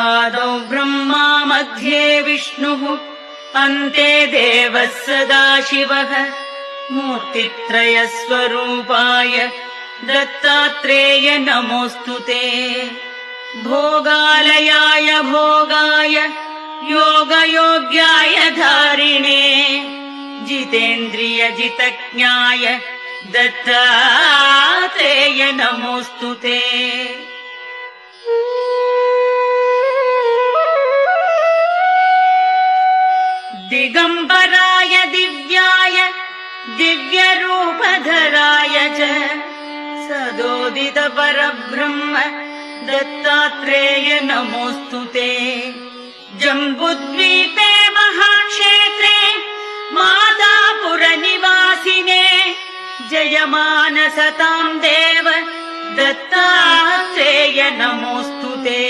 आदौ ब्रह्मा मध्ये विष्णुः अन्ते देवः सदाशिवः मूर्तित्रयस्वरूपाय दत्तात्रेय नमोऽस्तु ते। भोगालयाय भोगाय योगयोग्याय धारिणे जितेन्द्रिय जितज्ञाय दत्तात्रेय नमोऽस्तु ते। दिगंबराय दिव्याय दिव्यरूपधराय च सदोदित परब्रह्म दत्तात्रेय नमोऽस्तु ते। जम्बुद्वीपे महाक्षेत्रे मादापुरनिवासिने जयमानसतां देव दत्तात्रेय नमोऽस्तु ते।